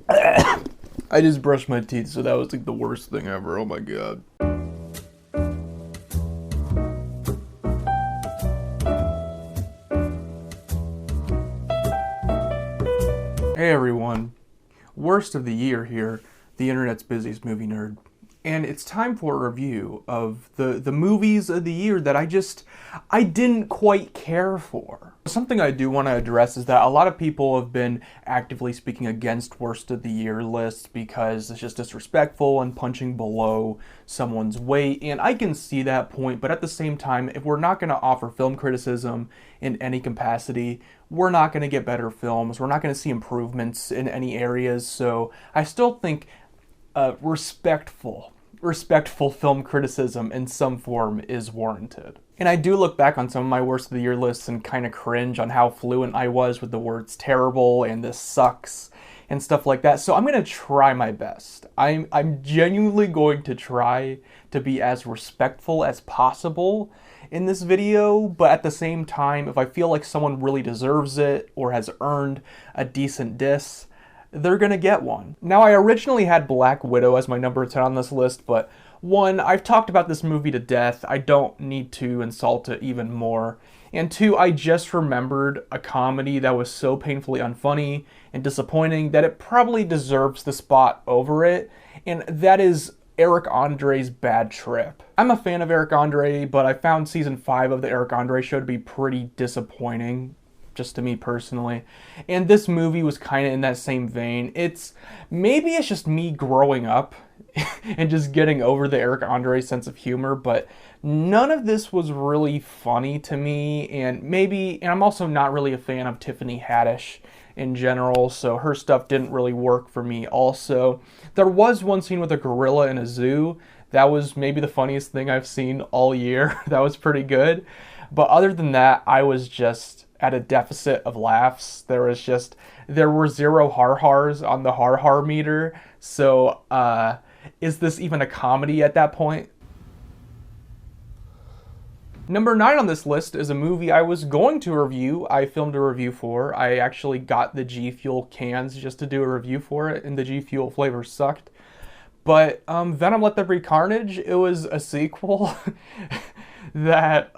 I just brushed my teeth, so that was like the worst thing ever. Oh my god. Hey everyone. Worst of the year here, the internet's busiest movie nerd. And it's time for a review of the movies of the year that I didn't quite care for. Something I do want to address is that a lot of people have been actively speaking against worst of the year lists because it's just disrespectful and punching below someone's weight. And I can see that point, but at the same time, if we're not going to offer film criticism in any capacity, we're not going to get better films. We're not going to see improvements in any areas. So I still think respectful film criticism in some form is warranted. And I do look back on some of my worst of the year lists and kind of cringe on how fluent I was with the words terrible and this sucks and stuff like that. So I'm going to try my best. I'm genuinely going to try to be as respectful as possible in this video, but at the same time, if I feel like someone really deserves it or has earned a decent diss, they're gonna get one. Now, I originally had Black Widow as my number 10 on this list, but one, I've talked about this movie to death. I don't need to insult it even more. And two, I just remembered a comedy that was so painfully unfunny and disappointing that it probably deserves the spot over it, and that is Eric Andre's Bad Trip. I'm a fan of Eric Andre, but I found season 5 of the Eric Andre show to be pretty disappointing, just to me personally. And this movie was kind of in that same vein. Maybe it's just me growing up and just getting over the Eric Andre sense of humor, but none of this was really funny to me. And I'm also not really a fan of Tiffany Haddish in general, so her stuff didn't really work for me also. There was one scene with a gorilla in a zoo. That was maybe the funniest thing I've seen all year. That was pretty good. But other than that, I was just at a deficit of laughs. There were 0 har-hars on the har-har meter. So, is this even a comedy at that point? Number 9 on this list is a movie I was going to review. I filmed a review for. I actually got the G Fuel cans just to do a review for it, and the G Fuel flavor sucked. But Venom Let There Be Carnage, it was a sequel that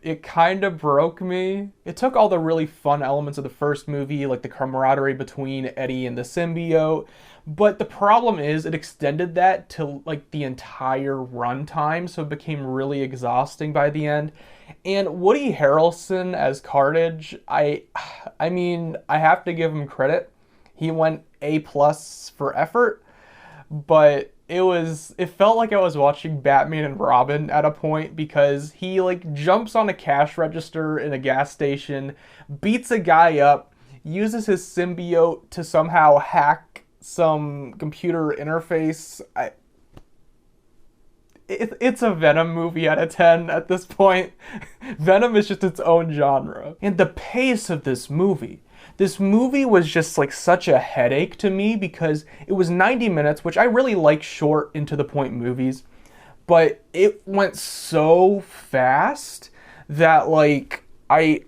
it kind of broke me. It took all the really fun elements of the first movie, like the camaraderie between Eddie and the symbiote, but the problem is it extended that to like the entire runtime, so it became really exhausting by the end. And Woody Harrelson as Carnage, I mean, I have to give him credit. He went A+ for effort, but it felt like I was watching Batman and Robin at a point, because he like jumps on a cash register in a gas station, beats a guy up, uses his symbiote to somehow hack some computer interface. It's a Venom movie out of 10 at this point. Venom is just its own genre. And the pace of this movie was just like such a headache to me, because it was 90 minutes, which I really like short and to the point movies, but it went so fast that like I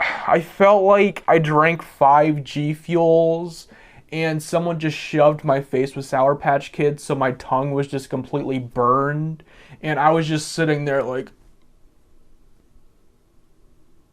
felt like I drank 5 G Fuels and someone just shoved my face with Sour Patch Kids, so my tongue was just completely burned, and I was just sitting there like...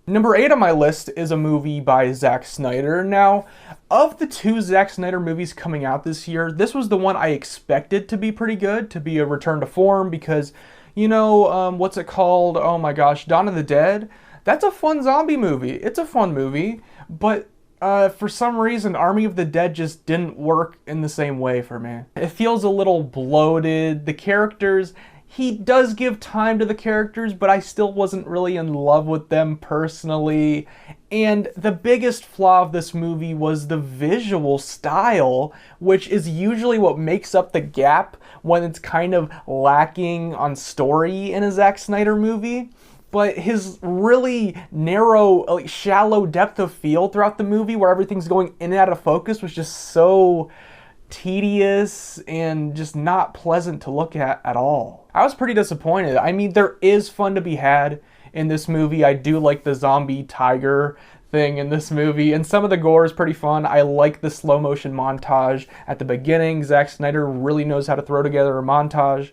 Number 8 on my list is a movie by Zack Snyder. Now, of the 2 Zack Snyder movies coming out this year, this was the one I expected to be pretty good, to be a return to form, because, you know, what's it called? Oh my gosh, Dawn of the Dead? That's a fun zombie movie. It's a fun movie, but for some reason, Army of the Dead just didn't work in the same way for me. It feels a little bloated. The characters... He does give time to the characters, but I still wasn't really in love with them personally. And the biggest flaw of this movie was the visual style, which is usually what makes up the gap when it's kind of lacking on story in a Zack Snyder movie. But his really narrow, like, shallow depth of field throughout the movie, where everything's going in and out of focus, was just so tedious and just not pleasant to look at all. I was pretty disappointed. I mean, there is fun to be had in this movie. I do like the zombie tiger thing in this movie, and some of the gore is pretty fun. I like the slow motion montage at the beginning. Zack Snyder really knows how to throw together a montage.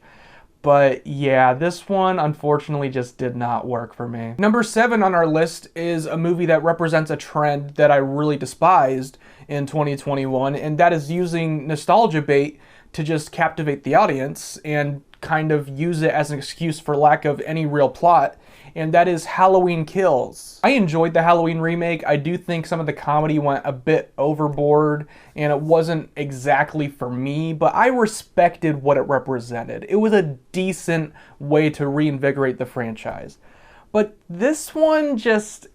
But yeah, this one unfortunately just did not work for me. Number 7 on our list is a movie that represents a trend that I really despised in 2021, and that is using nostalgia bait to just captivate the audience and kind of use it as an excuse for lack of any real plot, and that is Halloween Kills. I enjoyed the Halloween remake. I do think some of the comedy went a bit overboard, and it wasn't exactly for me, but I respected what it represented. It was a decent way to reinvigorate the franchise. But this one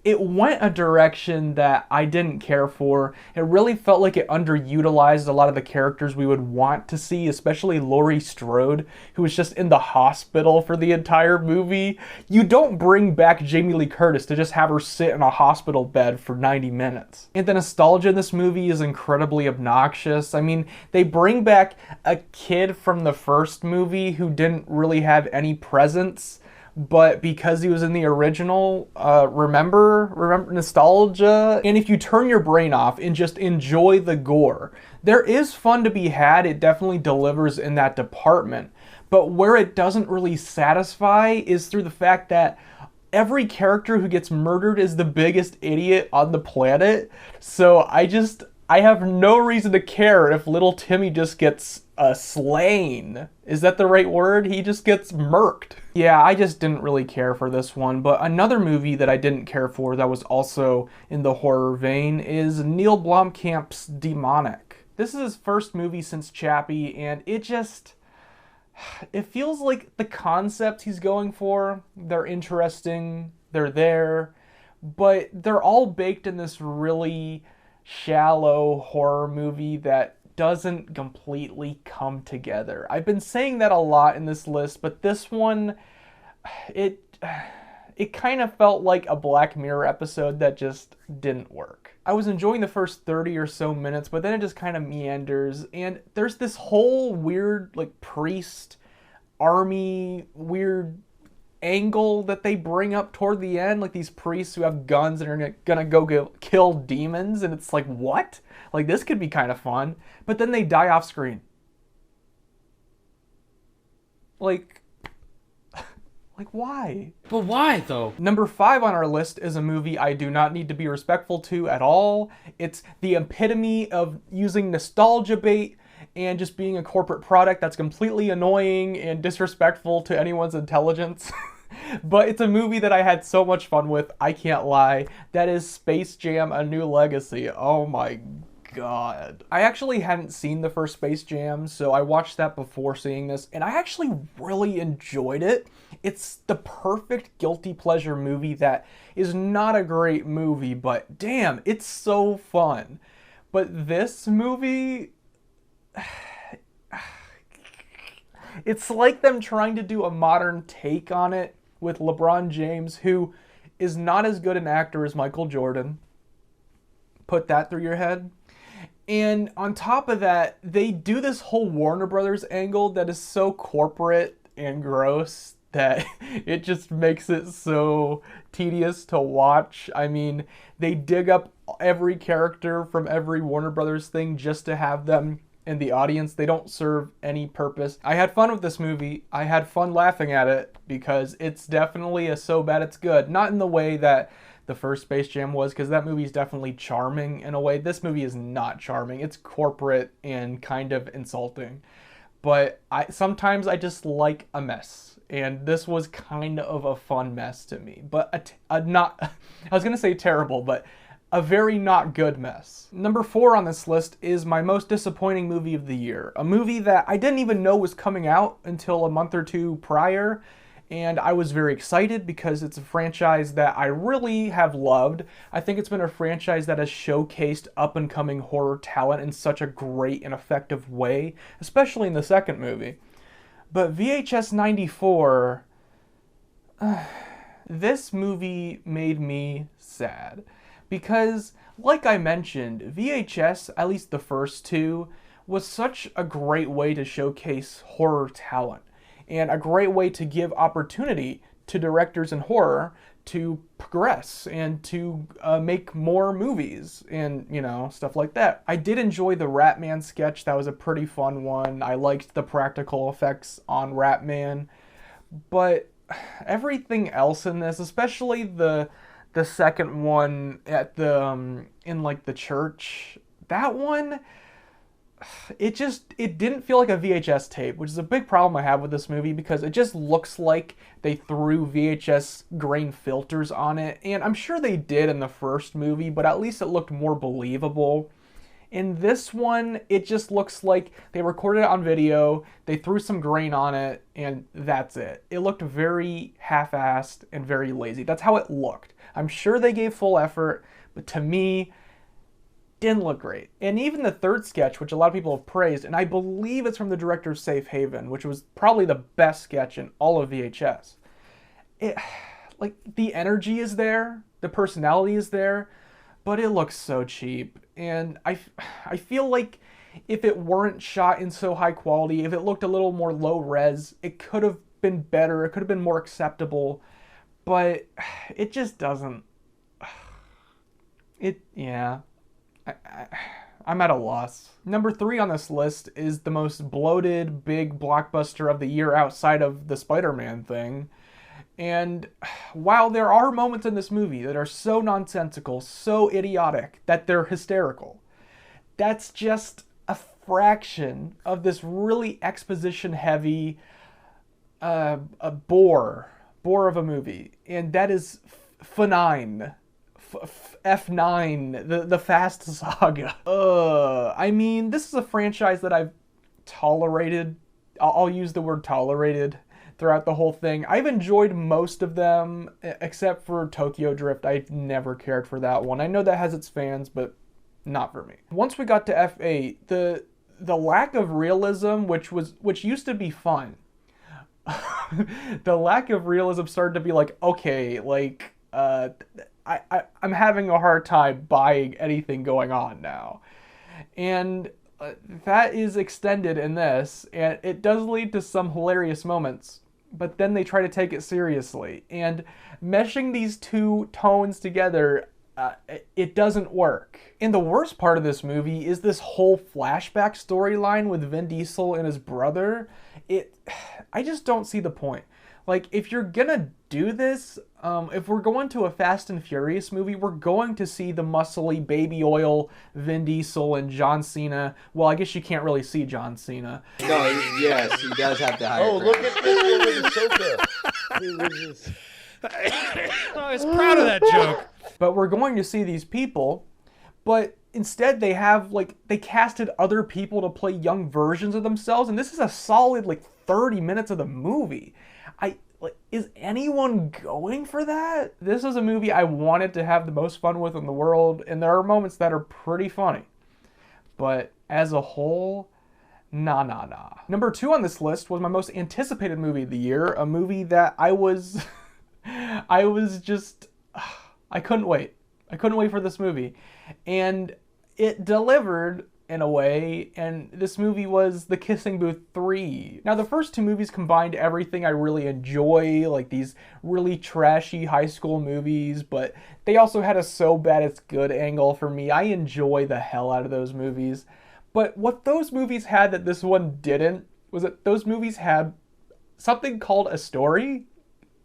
it went a direction that I didn't care for. It really felt like it underutilized a lot of the characters we would want to see, especially Laurie Strode, who was just in the hospital for the entire movie. You don't bring back Jamie Lee Curtis to just have her sit in a hospital bed for 90 minutes. And the nostalgia in this movie is incredibly obnoxious. I mean, they bring back a kid from the first movie who didn't really have any presence, but because he was in the original, remember nostalgia? And if you turn your brain off and just enjoy the gore, there is fun to be had. It definitely delivers in that department. But where it doesn't really satisfy is through the fact that every character who gets murdered is the biggest idiot on the planet. So I have no reason to care if little Timmy just gets slain. Is that the right word? He just gets murked. Yeah, I just didn't really care for this one. But another movie that I didn't care for that was also in the horror vein is Neil Blomkamp's Demonic. This is his first movie since Chappie, and it feels like the concept he's going for, they're interesting, they're there, but they're all baked in this really shallow horror movie that doesn't completely come together. I've been saying that a lot in this list, but this one, it kind of felt like a Black Mirror episode that just didn't work. I was enjoying the first 30 or so minutes, but then it just kind of meanders, and there's this whole weird, like, priest, army, weird angle that they bring up toward the end, like these priests who have guns and are gonna go kill demons, and it's like, what? Like, this could be kind of fun, but then they die off screen. Like why? But why though? Number 5 on our list is a movie I do not need to be respectful to at all. It's the epitome of using nostalgia bait and just being a corporate product that's completely annoying and disrespectful to anyone's intelligence. But it's a movie that I had so much fun with, I can't lie. That is Space Jam: A New Legacy. Oh my god. I actually hadn't seen the first Space Jam, so I watched that before seeing this, and I actually really enjoyed it. It's the perfect guilty pleasure movie that is not a great movie, but damn, it's so fun. But this movie, it's like them trying to do a modern take on it with LeBron James, who is not as good an actor as Michael Jordan. Put that through your head. And on top of that, they do this whole Warner Brothers angle that is so corporate and gross that it just makes it so tedious to watch. I mean, they dig up every character from every Warner Brothers thing just to have them in the audience. They don't serve any purpose. I had fun with this movie. I had fun laughing at it because it's definitely a so bad it's good. Not in the way that the first Space Jam was, because that movie is definitely charming in a way. This movie is not charming. It's corporate and kind of insulting. But sometimes I just like a mess. And this was kind of a fun mess to me. But I was going to say terrible, but a very not good mess. Number 4 on this list is my most disappointing movie of the year. A movie that I didn't even know was coming out until a month or two prior. And I was very excited because it's a franchise that I really have loved. I think it's been a franchise that has showcased up-and-coming horror talent in such a great and effective way, especially in the second movie. But VHS 94, this movie made me sad. Because, like I mentioned, VHS, at least the first two, was such a great way to showcase horror talent. And a great way to give opportunity to directors in horror to progress and to make more movies and, you know, stuff like that. I did enjoy the Ratman sketch. That was a pretty fun one. I liked the practical effects on Ratman. But everything else in this, especially the second one at the in like the church, that one, it didn't feel like a VHS tape, which is a big problem I have with this movie because it just looks like they threw VHS grain filters on it. And I'm sure they did in the first movie, but at least it looked more believable. In this one, it just looks like they recorded it on video, they threw some grain on it, and that's it. It looked very half-assed and very lazy. That's how it looked. I'm sure they gave full effort, but to me, didn't look great. And even the third sketch, which a lot of people have praised, and I believe it's from the director of Safe Haven, which was probably the best sketch in all of VHS. Like, the energy is there, the personality is there, but it looks so cheap. And I feel like if it weren't shot in so high quality, if it looked a little more low res, it could have been better, it could have been more acceptable, but it just doesn't. I'm at a loss. Number 3 on this list is the most bloated, big blockbuster of the year outside of the Spider-Man thing. And while there are moments in this movie that are so nonsensical, so idiotic, that they're hysterical, that's just a fraction of this really exposition-heavy a bore of a movie. And that is F9. F9, the Fast Saga. I mean, this is a franchise that I've tolerated. I'll use the word tolerated throughout the whole thing. I've enjoyed most of them, except for Tokyo Drift. I've never cared for that one. I know that has its fans, but not for me. Once we got to F8, the lack of realism, which used to be fun, the lack of realism started to be like, okay, like, I'm having a hard time buying anything going on now. And that is extended in this, and it does lead to some hilarious moments, but then they try to take it seriously. And meshing these two tones together, it doesn't work. And the worst part of this movie is this whole flashback storyline with Vin Diesel and his brother. I just don't see the point. Like, if you're gonna do this, if we're going to a Fast and Furious movie, we're going to see the muscly baby oil Vin Diesel and John Cena. Well, I guess you can't really see John Cena. No, yes, he does have the higher Oh, look at this sofa. I was proud of that joke. But we're going to see these people, but instead they casted other people to play young versions of themselves, and this is a solid, 30 minutes of the movie. Is anyone going for that? This is a movie I wanted to have the most fun with in the world, and there are moments that are pretty funny. But as a whole, nah. Number 2 on this list was my most anticipated movie of the year, a movie that I couldn't wait. I couldn't wait for this movie. And it delivered in a way, and this movie was The Kissing Booth 3. Now, the first 2 movies combined everything I really enjoy, like these really trashy high school movies, but they also had a so bad it's good angle for me. I enjoy the hell out of those movies. But what those movies had that this one didn't was that those movies had something called a story.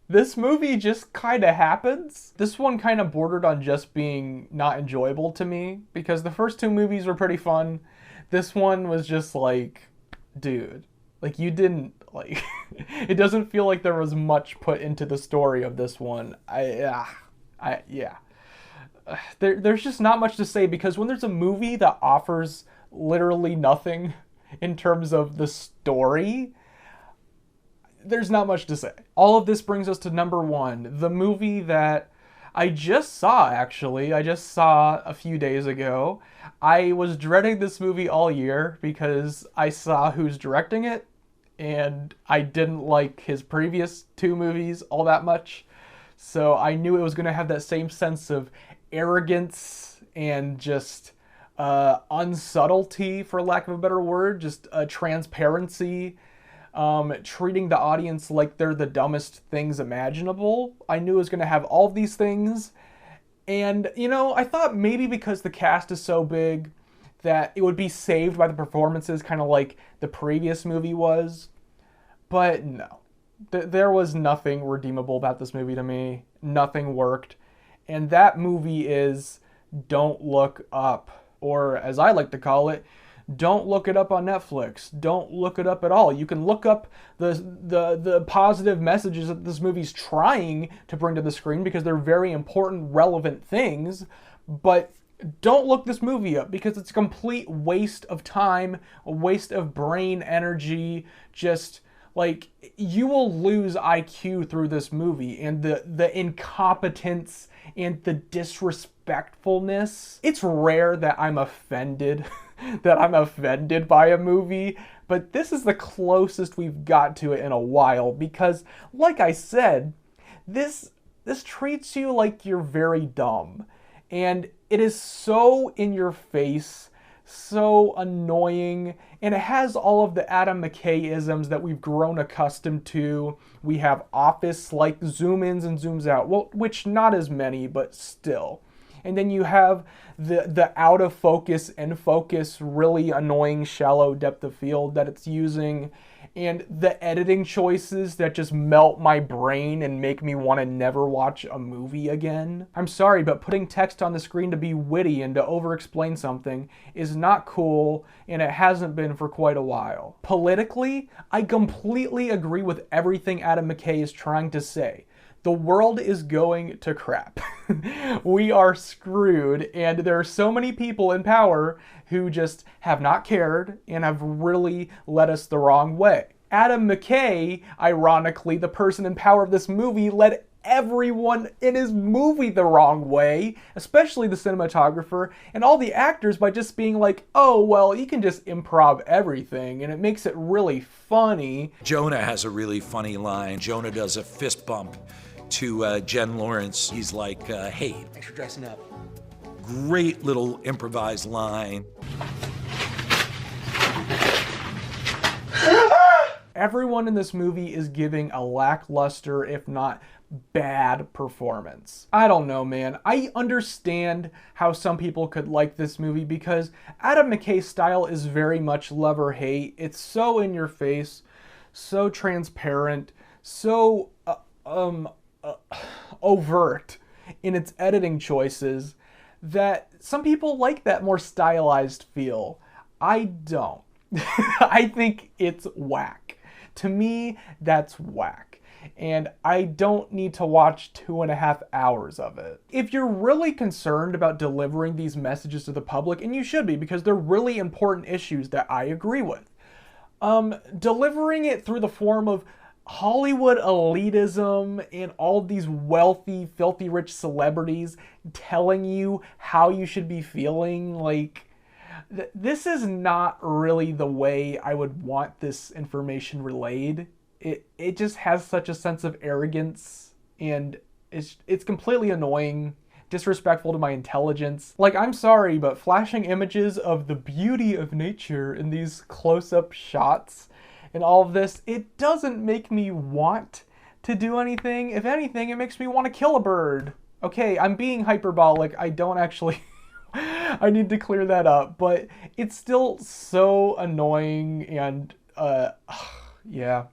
This movie just kind of happens. This one kind of bordered on just being not enjoyable to me, because the first 2 movies were pretty fun. This one was just like, dude, you didn't, it doesn't feel like there was much put into the story of this one. There's just not much to say, because when there's a movie that offers literally nothing in terms of the story, there's not much to say. All of this brings us to number 1, the movie that I just saw, actually. I just saw a few days ago. I was dreading this movie all year because I saw who's directing it, and I didn't like his previous 2 movies all that much. So I knew it was going to have that same sense of arrogance and just unsubtlety, for lack of a better word, just transparency. treating the audience like they're the dumbest things imaginable. I knew it was going to have all of these things. And, you know, I thought maybe because the cast is so big that it would be saved by the performances, kind of like the previous movie was. But no. There was nothing redeemable about this movie to me. Nothing worked. And that movie is Don't Look Up. Or, as I like to call it, don't look it up on Netflix. Don't look it up at all. You can look up the positive messages that this movie's trying to bring to the screen because they're very important, relevant things, but don't look this movie up because it's a complete waste of time, a waste of brain energy. Just like, you will lose IQ through this movie, and the incompetence and the disrespectfulness. It's rare that I'm offended by a movie, but this is the closest we've got to it in a while because, like I said, this treats you like you're very dumb, and it is so in your face, so annoying, and it has all of the Adam McKay-isms that we've grown accustomed to. We have Office-like zoom-ins and zooms out, well, which not as many, but still. And then you have the out of focus, in focus, really annoying shallow depth of field that it's using, and the editing choices that just melt my brain and make me want to never watch a movie again. I'm sorry, but putting text on the screen to be witty and to over-explain something is not cool, and it hasn't been for quite a while. Politically, I completely agree with everything Adam McKay is trying to say. The world is going to crap. We are screwed, and there are so many people in power who just have not cared and have really led us the wrong way. Adam McKay, ironically, the person in power of this movie, led everyone in his movie the wrong way, especially the cinematographer and all the actors, by just being like, oh, well, you can just improv everything, and it makes it really funny. Jonah has a really funny line. Jonah does a fist bump to Jen Lawrence. He's like, hey. Thanks for dressing up. Great little improvised line. Everyone in this movie is giving a lackluster, if not bad, performance. I don't know, man. I understand how some people could like this movie because Adam McKay's style is very much love or hate. It's so in your face, so transparent, so overt in its editing choices that some people like that more stylized feel. I don't. I think it's whack. To me, that's whack. And I don't need to watch 2.5 hours of it. If you're really concerned about delivering these messages to the public, and you should be because they're really important issues that I agree with, delivering it through the form of Hollywood elitism and all these wealthy, filthy rich celebrities telling you how you should be feeling, like, this is not really the way I would want this information relayed. It just has such a sense of arrogance, and it's completely annoying, disrespectful to my intelligence. Like, I'm sorry, but flashing images of the beauty of nature in these close-up shots and all of this, it doesn't make me want to do anything. If anything, it makes me want to kill a bird. Okay, I'm being hyperbolic. I don't actually... I need to clear that up, but it's still so annoying, and yeah.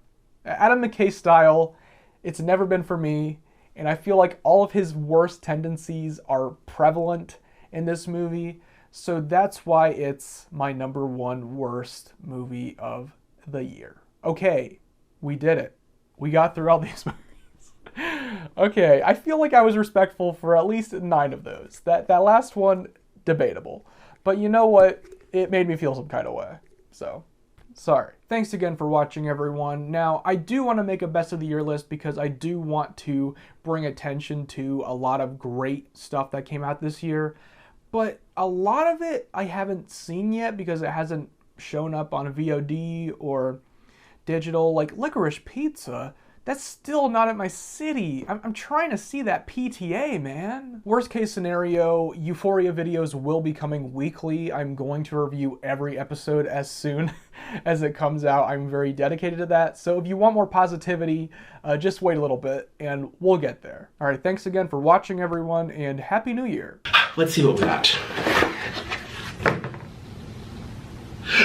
Adam McKay style, it's never been for me, and I feel like all of his worst tendencies are prevalent in this movie, so that's why it's my #1 worst movie of the year. Okay, we did it. We got through all these movies. Okay, I feel like I was respectful for at least 9 of those. That last one, debatable. But you know what? It made me feel some kind of way. So, sorry. Thanks again for watching, everyone. Now, I do want to make a best of the year list because I do want to bring attention to a lot of great stuff that came out this year. But a lot of it I haven't seen yet because it hasn't shown up on VOD or digital. Like Licorice Pizza That's still not at my city. I'm trying to see that PTA, man. Worst case scenario, Euphoria videos will be coming weekly. I'm going to review every episode as soon as it comes out. I'm very dedicated to that. So if you want more positivity, just wait a little bit and we'll get there. All right, thanks again for watching, everyone, and Happy New Year. Let's see what we got.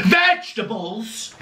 Vegetables!